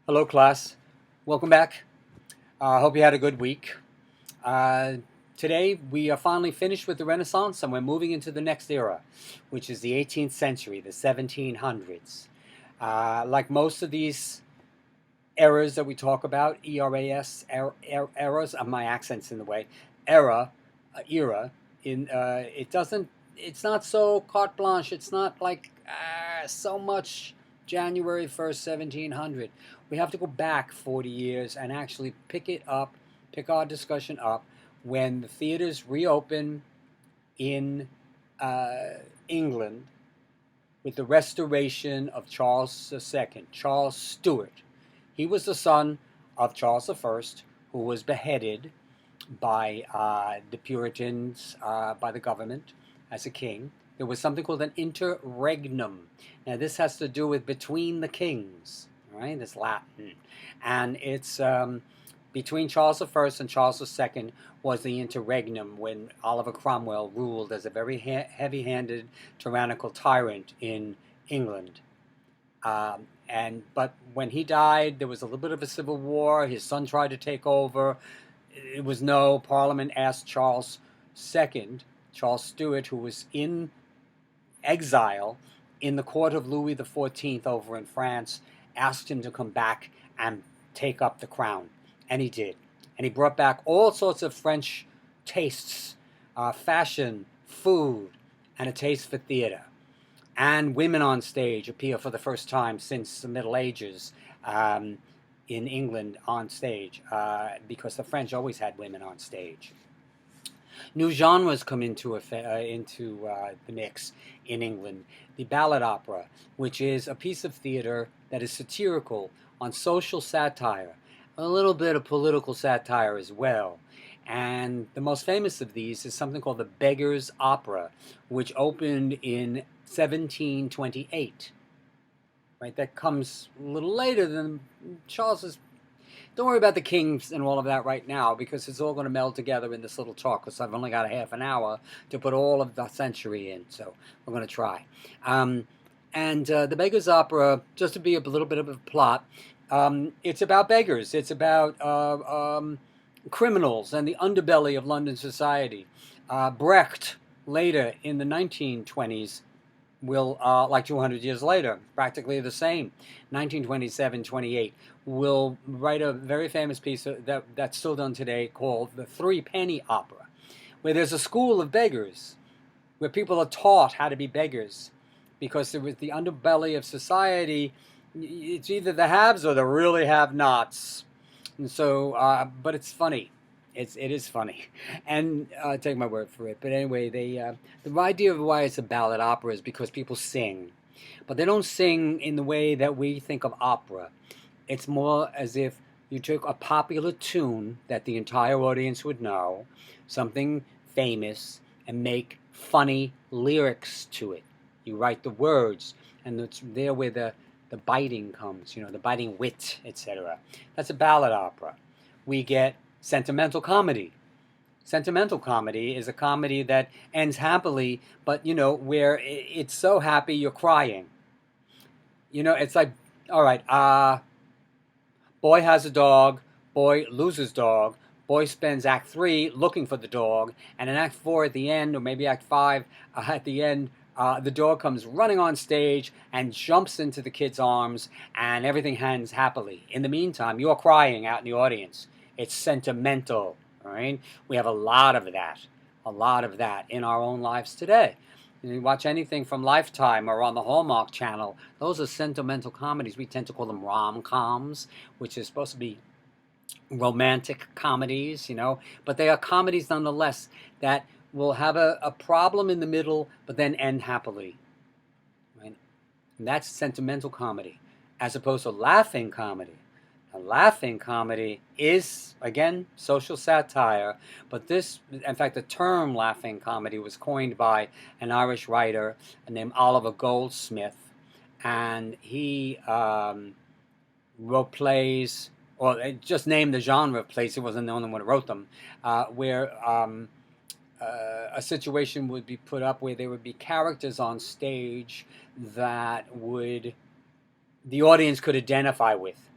Hello, class. Welcome back. I hope you had a good week. Uh, Today, we are finally finished with the Renaissance and we're moving into the next era, which is the 18th century, the 1700s. Like most of these eras that we talk about, eras, my accent's in the way, era, it doesn't, it's not so carte blanche. It's not like so much January 1st, 1700. We have to go back 40 years and actually pick our discussion up when the theaters reopen in uh, England with the restoration of Charles II, Charles Stuart. He was the son of Charles I, who was beheaded by the Puritans, by the government as a king. There was something called an interregnum. Now, this has to do with between the kings, right? It's Latin. And it's between Charles I and Charles II was the interregnum when Oliver Cromwell ruled as a very heavy-handed, tyrannical tyrant in England. But when he died, there was a little bit of a civil war. His son tried to take over. It was no. Parliament asked Charles II, Charles Stuart, who was in exile in the court of Louis XIV over in France, asked him to come back and take up the crown. And he did. And he brought back all sorts of French tastes, fashion, food, and a taste for theater. And women on stage appear for the first time since the Middle Ages in England on stage, because the French always had women on stage. New genres come into the mix in England. The ballad opera, which is a piece of theater that is satirical on social satire, a little bit of political satire as well. And the most famous of these is something called the Beggar's Opera, which opened in 1728. Right, that comes a little later than Charles's. Don't worry about the kings and all of that right now, because it's all going to meld together in this little talk, because I've only got a half an hour to put all of the century in, so we're going to try. The Beggar's Opera, just to be a little bit of a plot, it's about beggars. It's about criminals and the underbelly of London society. Brecht, later in the 1920s, will, like 200 years later, practically the same, 1927-28, will write a very famous piece that's still done today called the Threepenny Opera, where there's a school of beggars, where people are taught how to be beggars, because there was the underbelly of society. It's either the haves or the really have-nots. And so, but it's funny. It is funny, and take my word for it. But anyway, the idea of why it's a ballad opera is because people sing, but they don't sing in the way that we think of opera. It's more as if you took a popular tune that the entire audience would know, something famous, and make funny lyrics to it. You write the words, and it's there where the biting comes, the biting wit, etc. That's a ballad opera. We get sentimental comedy. Sentimental comedy is a comedy that ends happily, but where it's so happy you're crying. It's like, all right, boy has a dog, boy loses dog, boy spends Act 3 looking for the dog, and in Act 4 at the end, or maybe Act 5 at the end, the dog comes running on stage and jumps into the kid's arms, and everything ends happily. In the meantime, you're crying out in the audience. It's sentimental, all right? We have a lot of that in our own lives today. You watch anything from Lifetime or on the Hallmark Channel, those are sentimental comedies. We tend to call them rom-coms, which is supposed to be romantic comedies, but they are comedies nonetheless that will have a problem in the middle, but then end happily, right? And that's sentimental comedy, as opposed to laughing comedy. A laughing comedy is, again, social satire, but in fact, the term laughing comedy was coined by an Irish writer named Oliver Goldsmith, and he wrote plays, or just named the genre of plays, he wasn't the only one who wrote them, where a situation would be put up where there would be characters on stage that the audience could identify with.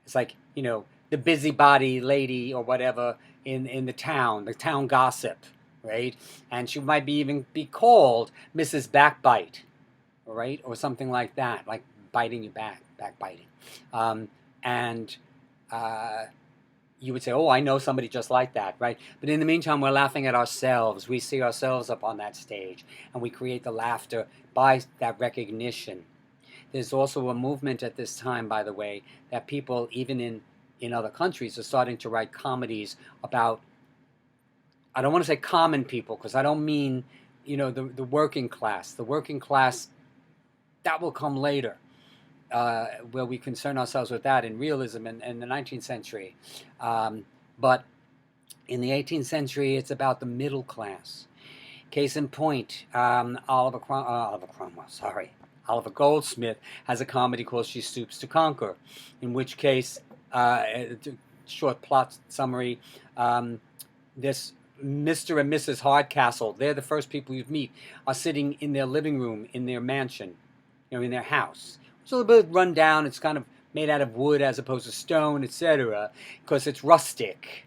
It's like, the busybody lady or whatever in the town gossip, right? And she might be even be called Mrs. Backbite, right? Or something like that, like biting your backbiting. And uh, you would say, oh, I know somebody just like that, right? But in the meantime, we're laughing at ourselves. We see ourselves up on that stage, and we create the laughter by that recognition. There's also a movement at this time, by the way, that people, even in other countries, are starting to write comedies about, I don't want to say common people, because I don't mean, the working class. The working class, that will come later. Where we concern ourselves with that in realism in the 19th century. But in the 18th century, it's about the middle class. Case in point, Oliver Cromwell, Oliver Goldsmith has a comedy called She Stoops to Conquer, in which case, short plot summary, this Mr. and Mrs. Hardcastle, they're the first people you meet, are sitting in their living room in their mansion, in their house. It's a little bit run down. It's kind of made out of wood as opposed to stone, etc., because it's rustic.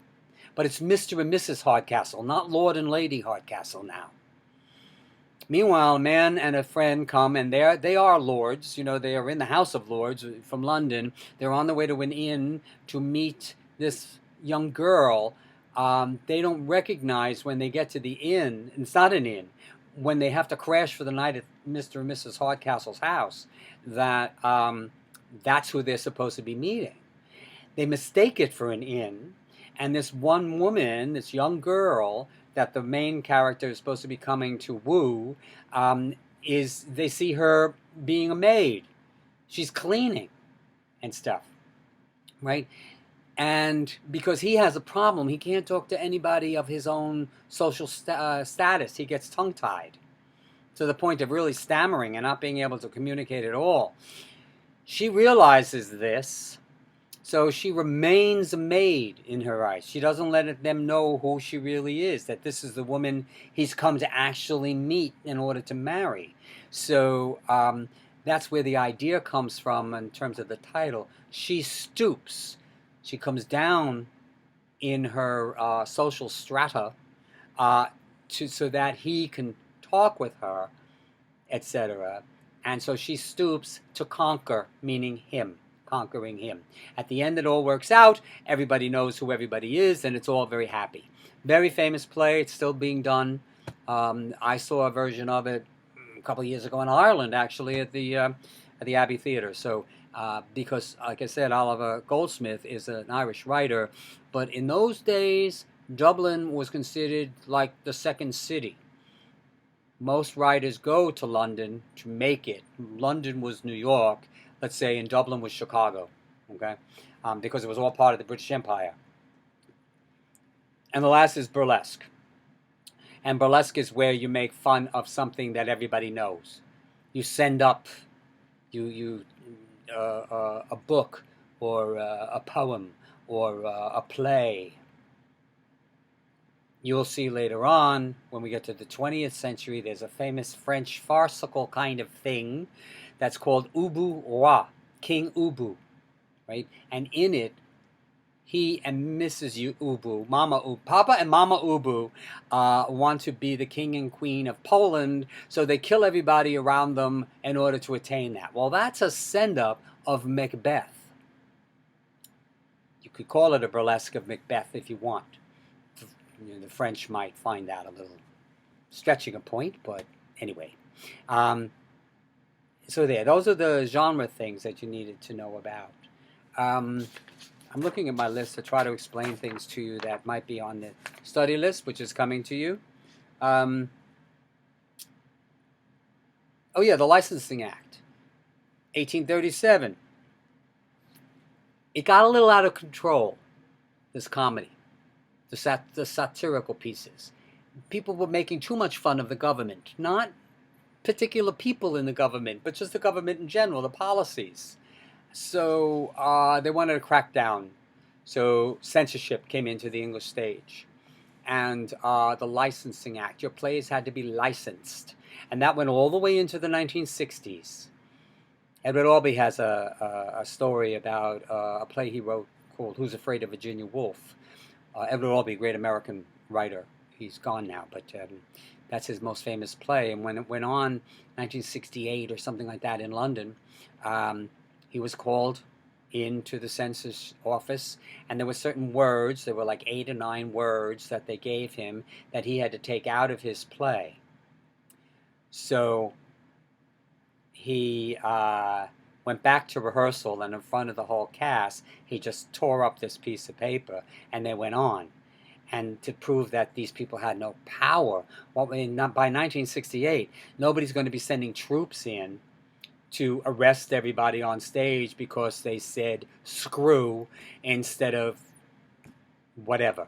But it's Mr. and Mrs. Hardcastle, not Lord and Lady Hardcastle now. Meanwhile, a man and a friend come, and they are lords. They are in the House of Lords from London. They're on their way to an inn to meet this young girl. They don't recognize when they get to the inn, and it's not an inn, when they have to crash for the night at Mr. and Mrs. Hardcastle's house, that that's who they're supposed to be meeting. They mistake it for an inn, and this one woman, this young girl that the main character is supposed to be coming to woo, they see her being a maid. She's cleaning and stuff, right? And because he has a problem, he can't talk to anybody of his own social status. He gets tongue-tied to the point of really stammering and not being able to communicate at all. She realizes this, so she remains a maid in her eyes. She doesn't let them know who she really is, that this is the woman he's come to actually meet in order to marry. So that's where the idea comes from in terms of the title. She stoops. She comes down in her social strata so that he can talk with her, etc. And so she stoops to conquer, meaning him, conquering him. At the end, it all works out. Everybody knows who everybody is, and it's all very happy. Very famous play. It's still being done. I saw a version of it a couple of years ago in Ireland, actually, at the Abbey Theatre. So, because, like I said, Oliver Goldsmith is an Irish writer, but in those days, Dublin was considered like the second city. Most writers go to London to make it. London was New York, let's say, and Dublin was Chicago, okay? Because it was all part of the British Empire. And the last is burlesque. And burlesque is where you make fun of something that everybody knows. You send up a book or a poem or a play. You'll see later on, when we get to the 20th century, there's a famous French farcical kind of thing that's called Ubu Roi, King Ubu, right? And in it, he and Mrs. Ubu, Papa and Mama Ubu, want to be the king and queen of Poland, so they kill everybody around them in order to attain that. Well, that's a send-up of Macbeth. You could call it a burlesque of Macbeth if you want. The French might find that a little stretching a point, but anyway. So those are the genre things that you needed to know about. I'm looking at my list to try to explain things to you that might be on the study list, which is coming to you. Oh yeah, the Licensing Act, 1837. It got a little out of control, this comedy. The satirical pieces. People were making too much fun of the government. Not particular people in the government, but just the government in general, the policies. So they wanted to crack down. So censorship came into the English stage. And the Licensing Act. Your plays had to be licensed. And that went all the way into the 1960s. Edward Albee has a story about a play he wrote called Who's Afraid of Virginia Woolf? Edward Albee, great American writer. He's gone now, but that's his most famous play. And when it went on 1968 or something like that in London, he was called into the census office, and there were certain words, there were like 8 or 9 words that they gave him that he had to take out of his play. So he went back to rehearsal, and in front of the whole cast, he just tore up this piece of paper, and they went on. And to prove that these people had no power, by 1968, nobody's going to be sending troops in to arrest everybody on stage because they said screw instead of whatever.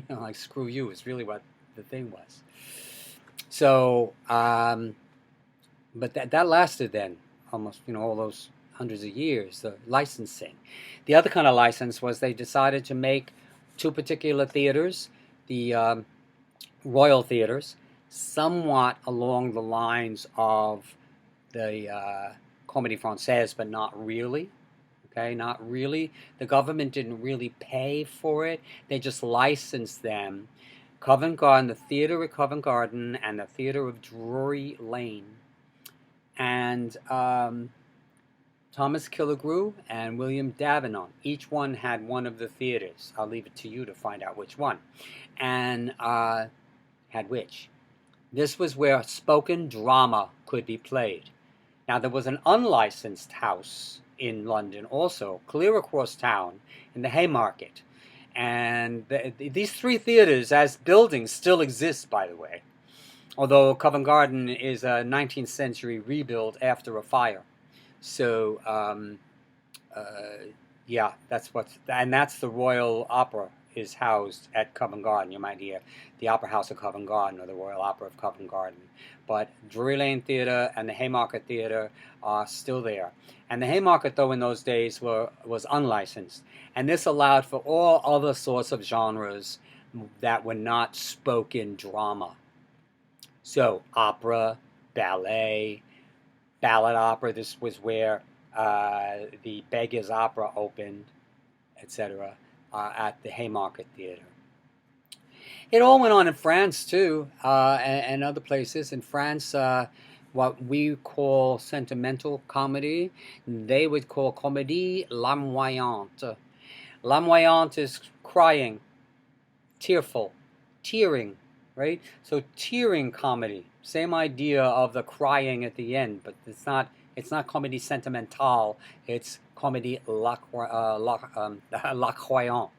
Like screw you is really what the thing was. So, but that lasted then almost, all those hundreds of years, the licensing. The other kind of license was they decided to make 2 particular theaters, the Royal Theaters, somewhat along the lines of the Comédie Française, but not really. Okay, not really. The government didn't really pay for it. They just licensed them. Covent Garden, the Theatre at Covent Garden, and the Theatre of Drury Lane. And Thomas Killigrew and William Davenant, each one had one of the theaters. I'll leave it to you to find out which one. And had which. This was where spoken drama could be played. Now, there was an unlicensed house in London also, clear across town, in the Haymarket. And these 3 theaters as buildings still exist, by the way. Although Covent Garden is a 19th century rebuild after a fire. So, yeah, that's the Royal Opera is housed at Covent Garden. You might hear the Opera House of Covent Garden or the Royal Opera of Covent Garden. But Drury Lane Theatre and the Haymarket Theatre are still there. And the Haymarket, though, in those days was unlicensed. And this allowed for all other sorts of genres that were not spoken drama. So opera, ballet, ballad opera. This was where the Beggar's Opera opened, etc., at the Haymarket Theatre. It all went on in France too, and other places. In France, what we call sentimental comedy, they would call comédie larmoyante. Larmoyante is crying, tearful, tearing, right? So tearing comedy, same idea of the crying at the end, but it's not comédie sentimentale, it's comédie larmoyante,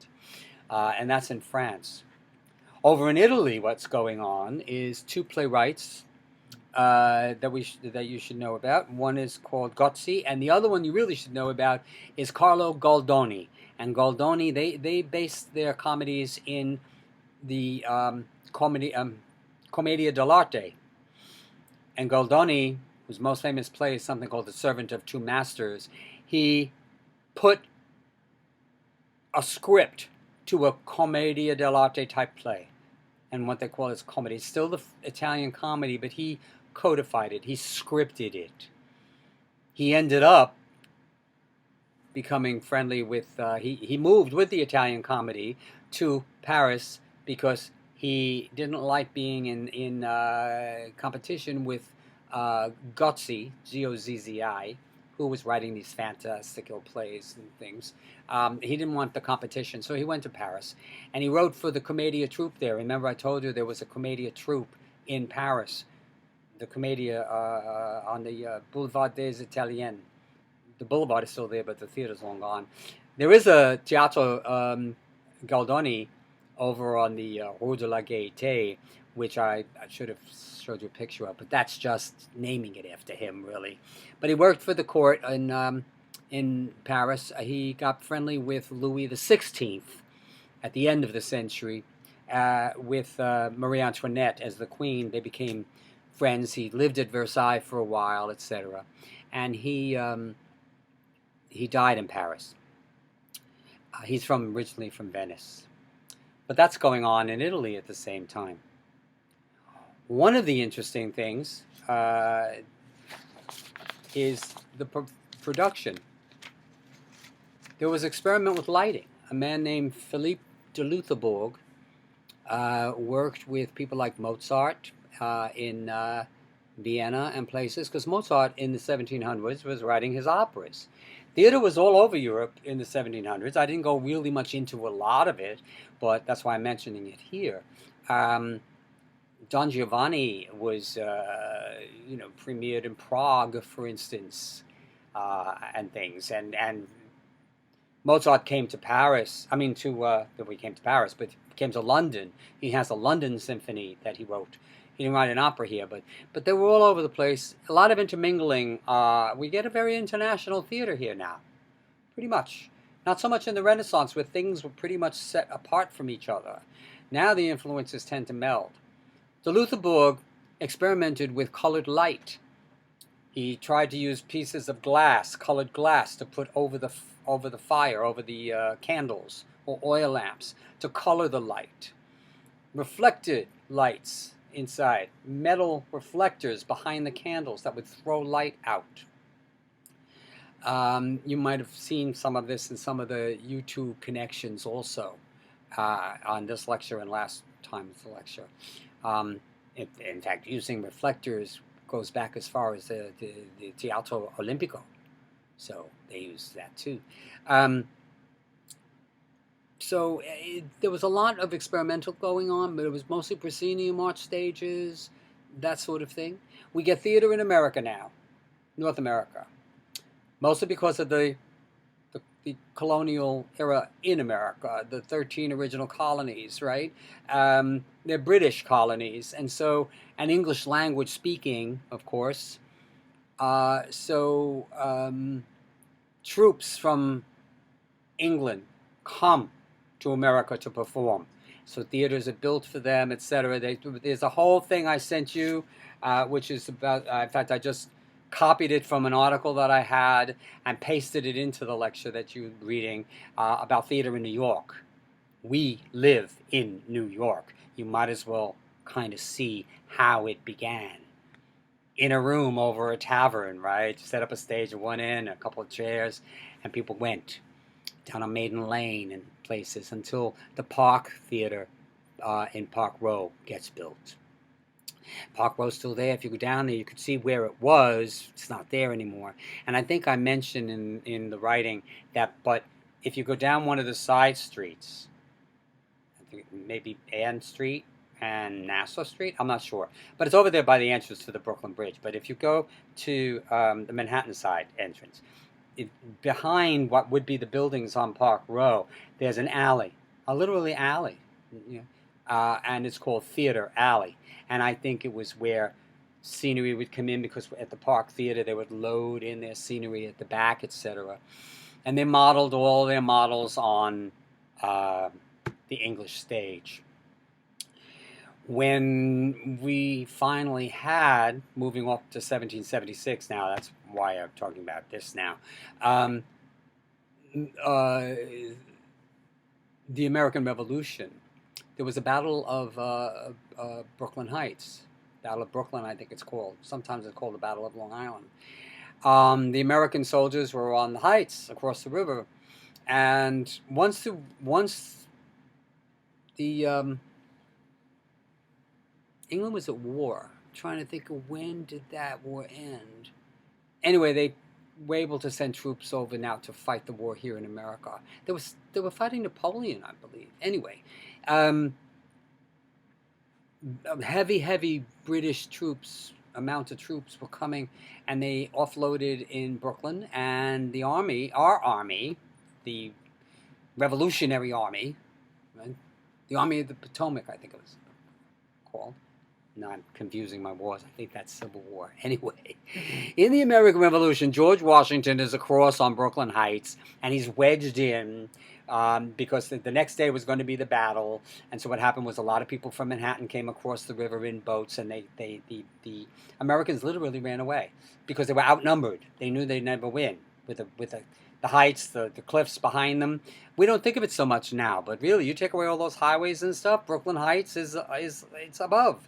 and that's in France. Over in Italy, what's going on is 2 playwrights that you should know about. One is called Gozzi, and the other one you really should know about is Carlo Goldoni. And Goldoni, they based their comedies in the Commedia dell'arte. And Goldoni, whose most famous play is something called The Servant of Two Masters, he put a script to a Commedia dell'arte type play. And what they call is comedy. It's still the Italian comedy, but he codified it. He scripted it. He ended up becoming friendly with, he moved with the Italian comedy to Paris because he didn't like being in competition with Gozzi, G-O-Z-Z-I, who was writing these fantastical plays and things. He didn't want the competition, so he went to Paris. And he wrote for the Commedia troupe there. Remember I told you there was a Commedia troupe in Paris. The Commedia on the Boulevard des Italiens. The boulevard is still there, but the theater's long gone. There is a Teatro Goldoni over on the Rue de la Gaieté, which I should have showed you a picture of, but that's just naming it after him, really. But he worked for the court in Paris. He got friendly with Louis XVI at the end of the century, with Marie Antoinette as the queen. They became friends. He lived at Versailles for a while, etc. And he died in Paris. He's originally from Venice. But that's going on in Italy at the same time. One of the interesting things is production, there was experiment with lighting. A man named Philippe de Loutherbourg worked with people like Mozart in Vienna and places, because Mozart in the 1700s was writing his operas. Theater was all over Europe in the 1700s. I didn't go really much into a lot of it, but that's why I'm mentioning it here. Don Giovanni was, premiered in Prague, for instance, and things. And Mozart came to Paris. I mean, he came to Paris, but came to London. He has a London symphony that he wrote. He didn't write an opera here, but they were all over the place. A lot of intermingling. We get a very international theater here now, pretty much. Not so much in the Renaissance, where things were pretty much set apart from each other. Now the influences tend to meld. De Loutherbourg experimented with colored light. He tried to use pieces of glass, colored glass, to put over the fire, over the candles or oil lamps, to color the light. Reflected lights inside, metal reflectors behind the candles that would throw light out. You might have seen some of this in some of the YouTube connections also on this lecture and last time's lecture. In fact, using reflectors goes back as far as the Teatro Olimpico, so they use that too. There was a lot of experimental going on, but it was mostly proscenium arch stages, that sort of thing. We get theater in America now, North America, mostly because of the colonial era in America, the 13 original colonies, right? They're British colonies, and English language speaking, of course. Troops from England come to America to perform. So theaters are built for them, etc. There's a whole thing I sent you, which is about, in fact, I just copied it from an article that I had and pasted it into the lecture that you're reading about theater in New York. We live in New York. You might as well kind of see how it began. In a room over a tavern, right? Set up a stage at one end, a couple of chairs, and people went down on Maiden Lane and places until the Park Theater in Park Row gets built. Park Row's still there. If you go down there, you could see where it was. It's not there anymore. And I think I mentioned in the writing that, but if you go down one of the side streets, I think maybe Ann Street and Nassau Street, I'm not sure, but it's over there by the entrance to the Brooklyn Bridge. But if you go to the Manhattan side entrance, behind what would be the buildings on Park Row, there's an alley, a literally alley, and it's called Theater Alley. And I think it was where scenery would come in, because at the Park Theater they would load in their scenery at the back, etc. And they modeled all their models on the English stage. When we finally had, moving up to 1776 now, that's why I'm talking about this now, the American Revolution, there was a Battle of Brooklyn Heights, Battle of Brooklyn, I think it's called. Sometimes it's called the Battle of Long Island. The American soldiers were on the heights across the river, and once the England was at war. I'm trying to think of when did that war end. Anyway, they were able to send troops over now to fight the war here in America. They were fighting Napoleon, I believe. Anyway, heavy British troops, amount of troops were coming, and they offloaded in Brooklyn, and the army, our army, the Revolutionary Army, right? The Army of the Potomac, I think it was called. No, I'm confusing my wars. I think that's Civil War. Anyway, in the American Revolution, George Washington is across on Brooklyn Heights, and he's wedged in because the next day was going to be the battle. And so what happened was a lot of people from Manhattan came across the river in boats, and the Americans literally ran away because they were outnumbered. They knew they'd never win with the heights, the cliffs behind them. We don't think of it so much now, but really, you take away all those highways and stuff, Brooklyn Heights is above.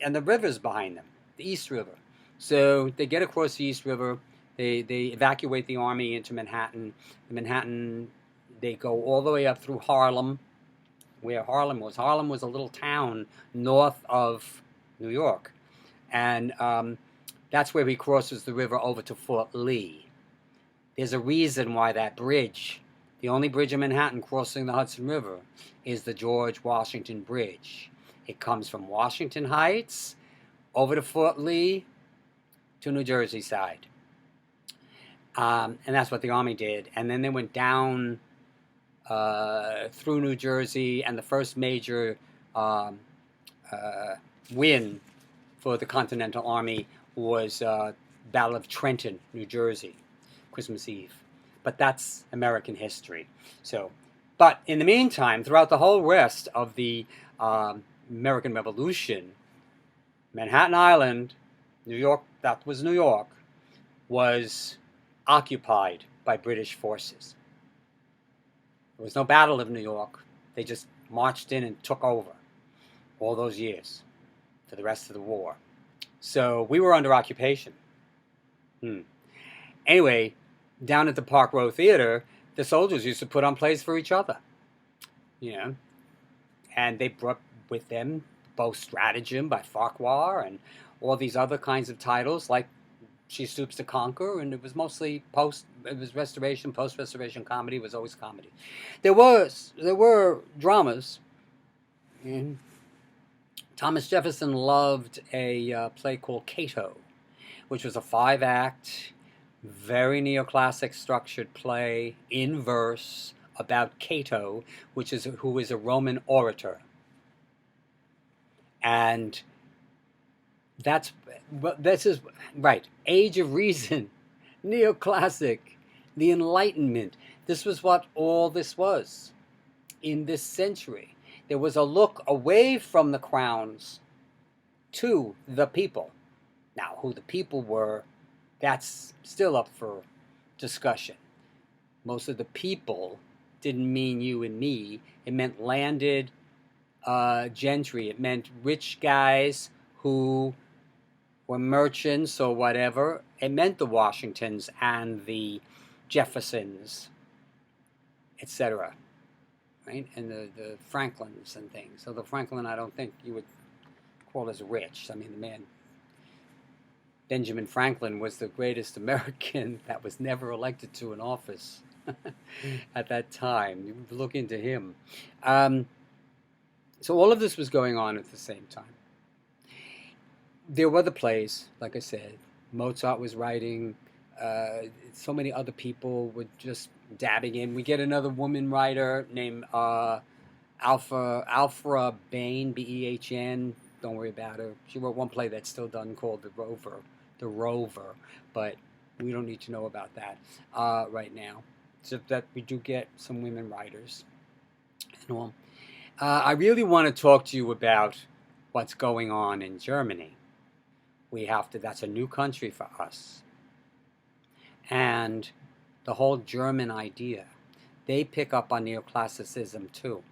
And the river's behind them, the East River. So they get across the East River, They evacuate the army into Manhattan. Manhattan, they go all the way up through Harlem, where Harlem was. Harlem was a little town north of New York, and that's where he crosses the river over to Fort Lee. There's a reason why that bridge, the only bridge in Manhattan crossing the Hudson River, is the George Washington Bridge. It comes from Washington Heights over to Fort Lee to New Jersey side. And that's what the Army did. And then they went down through New Jersey, and the first major win for the Continental Army was Battle of Trenton, New Jersey, Christmas Eve. But that's American history. So, but in the meantime, throughout the whole rest of the American Revolution, Manhattan Island, New York, that was New York, was occupied by British forces. There was no Battle of New York. They just marched in and took over all those years for the rest of the war. So we were under occupation. Anyway, down at the Park Row Theater, the soldiers used to put on plays for each other. And they brought with them both Stratagem by Farquhar and all these other kinds of titles like She Stoops to Conquer, and it was mostly post-restoration comedy. It was always comedy. There were dramas. Thomas Jefferson loved a play called Cato, which was a 5-act, very neoclassic structured play in verse about Cato, who is a Roman orator. And this is right. Age of Reason, neoclassic, the Enlightenment. This was what all this was in this century. There was a look away from the crowns to the people. Now, who the people were, that's still up for discussion. Most of the people didn't mean you and me. It meant landed gentry. It meant rich guys who were merchants or whatever. It meant the Washingtons and the Jeffersons, etc. Right? And the Franklins and things. So the Franklin, I don't think you would call as rich. I mean, the man, Benjamin Franklin, was the greatest American that was never elected to an office at that time. You look into him. So all of this was going on at the same time. There were the plays, like I said. Mozart was writing. So many other people were just dabbing in. We get another woman writer named Alphra Behn, Behn. Don't worry about her. She wrote one play that's still done called The Rover, but we don't need to know about that right now. Except that we do get some women writers and all. I really want to talk to you about what's going on in Germany. That's a new country for us. And the whole German idea, they pick up on neoclassicism too.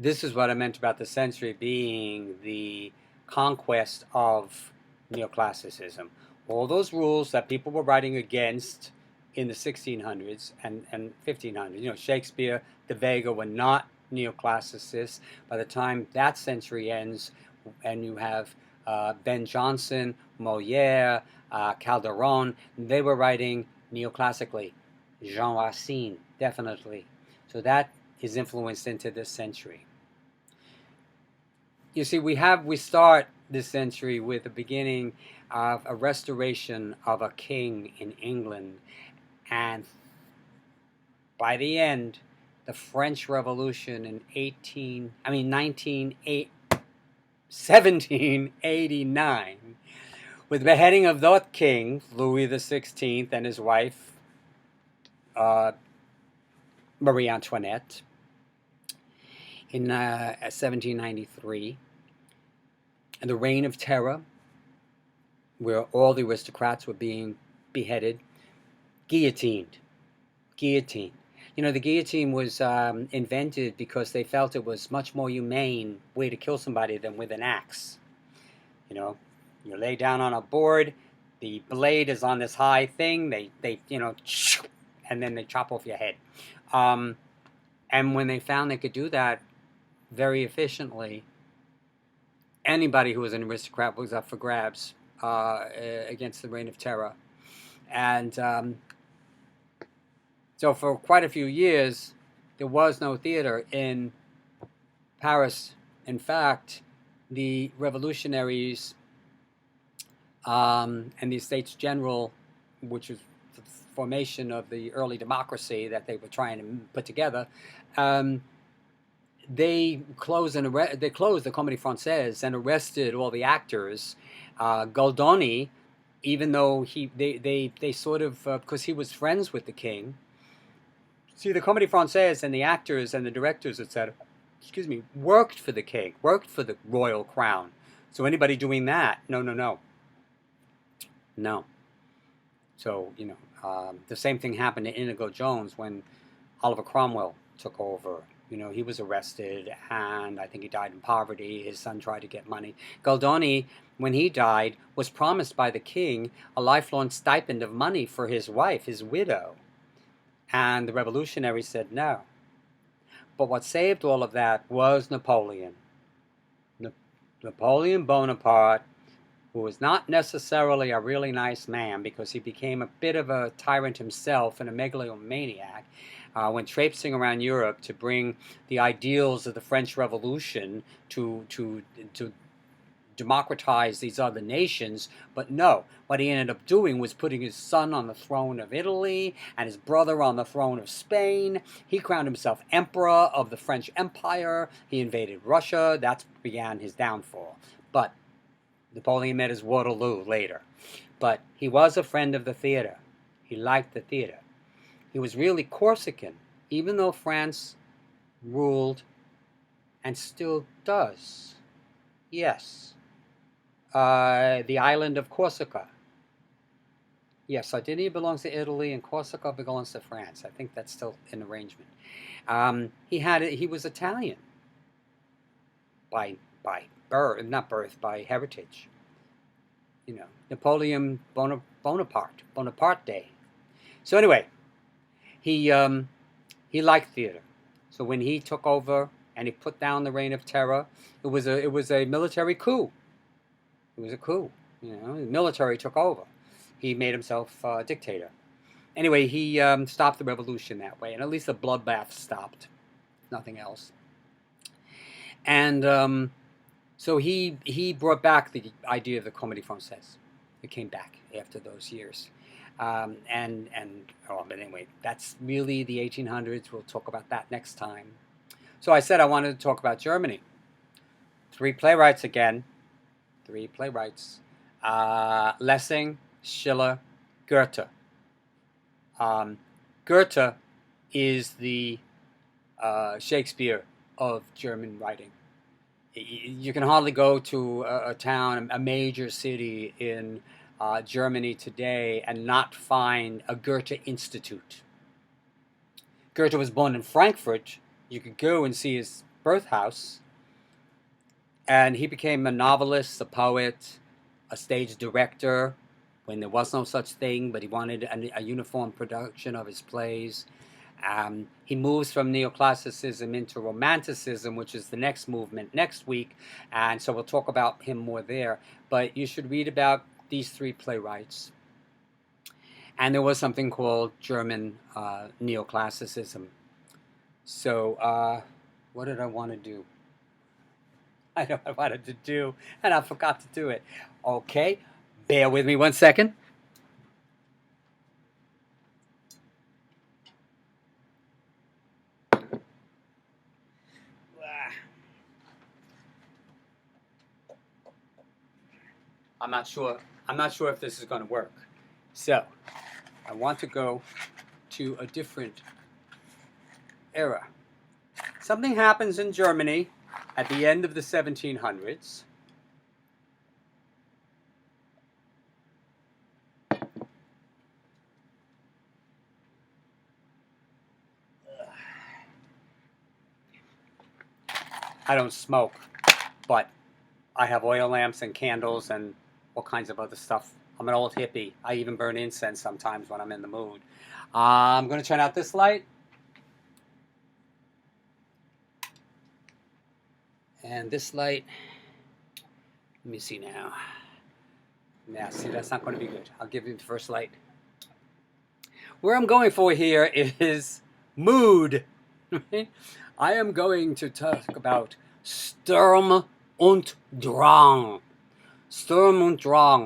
This is what I meant about the century being the conquest of neoclassicism. All those rules that people were writing against in the 1600s and 1500s. Shakespeare, De Vega were not neoclassicists. By the time that century ends, and you have Ben Jonson, Molière, Calderon, they were writing neoclassically. Jean Racine, definitely. So that is influenced into this century. You see, we start this century with the beginning of a restoration of a king in England, and by the end, the French Revolution in 1789, with the beheading of that king, Louis XVI, and his wife, Marie Antoinette, in 1793, and the Reign of Terror, where all the aristocrats were being beheaded, guillotined. The guillotine was invented because they felt it was much more humane way to kill somebody than with an axe. You lay down on a board. The blade is on this high thing. They and then they chop off your head. And when they found they could do that very efficiently, anybody who was an aristocrat was up for grabs against the Reign of Terror. And so for quite a few years, there was no theater in Paris. In fact, the revolutionaries and the Estates General, which was the formation of the early democracy that they were trying to put together, they closed the Comédie Française and arrested all the actors. Goldoni, even though they sort of because he was friends with the king. See, the Comédie Française and the actors and the directors, etc., worked for the king, worked for the royal crown. So anybody doing that, no. So, the same thing happened to Inigo Jones when Oliver Cromwell took over. He was arrested, and I think he died in poverty. His son tried to get money. Goldoni, when he died, was promised by the king a lifelong stipend of money for his wife, his widow. And the revolutionaries said no. But what saved all of that was Napoleon. Napoleon Bonaparte, who was not necessarily a really nice man because he became a bit of a tyrant himself and a megalomaniac, went traipsing around Europe to bring the ideals of the French Revolution to democratize these other nations. But no, what he ended up doing was putting his son on the throne of Italy and his brother on the throne of Spain. He crowned himself emperor of the French Empire. He invaded Russia. That began his downfall. But Napoleon met his Waterloo later. But he was a friend of the theater. He liked the theater. He was really Corsican, even though France ruled and still does. Yes. The island of Corsica. Yes, Sardinia belongs to Italy and Corsica belongs to France. I think that's still an arrangement. He was Italian by birth, not birth, by heritage. Napoleon Bonaparte. So anyway, he liked theater. So when he took over and he put down the Reign of Terror, it was a military coup. It was a coup. The military took over. He made himself dictator. Anyway, he stopped the revolution that way, and at least the bloodbath stopped. Nothing else. And so he brought back the idea of the Comédie Française. It came back after those years. But anyway, that's really the 1800s. We'll talk about that next time. So I said I wanted to talk about Germany. 3 playwrights again. 3 playwrights. Lessing, Schiller, Goethe. Goethe is the Shakespeare of German writing. You can hardly go to a town, a major city in Germany today and not find a Goethe Institute. Goethe was born in Frankfurt. You could go and see his birthhouse. And he became a novelist, a poet, a stage director when there was no such thing, but he wanted a uniform production of his plays. He moves from neoclassicism into romanticism, which is the next movement next week, and so we'll talk about him more there. But you should read about these 3 playwrights. And there was something called German neoclassicism. So what did I want to do? I know I wanted to do, and I forgot to do it. Okay, bear with me one second. I'm not sure if this is going to work. So, I want to go to a different era. Something happens in Germany at the end of the 1700s. I don't smoke, but I have oil lamps and candles and all kinds of other stuff. I'm an old hippie. I even burn incense sometimes when I'm in the mood. I'm going to turn out this light. And this light, let me see now. Yeah, see, that's not going to be good. I'll give you the first light. Where I'm going for here is mood. I am going to talk about Sturm und Drang. Sturm und Drang.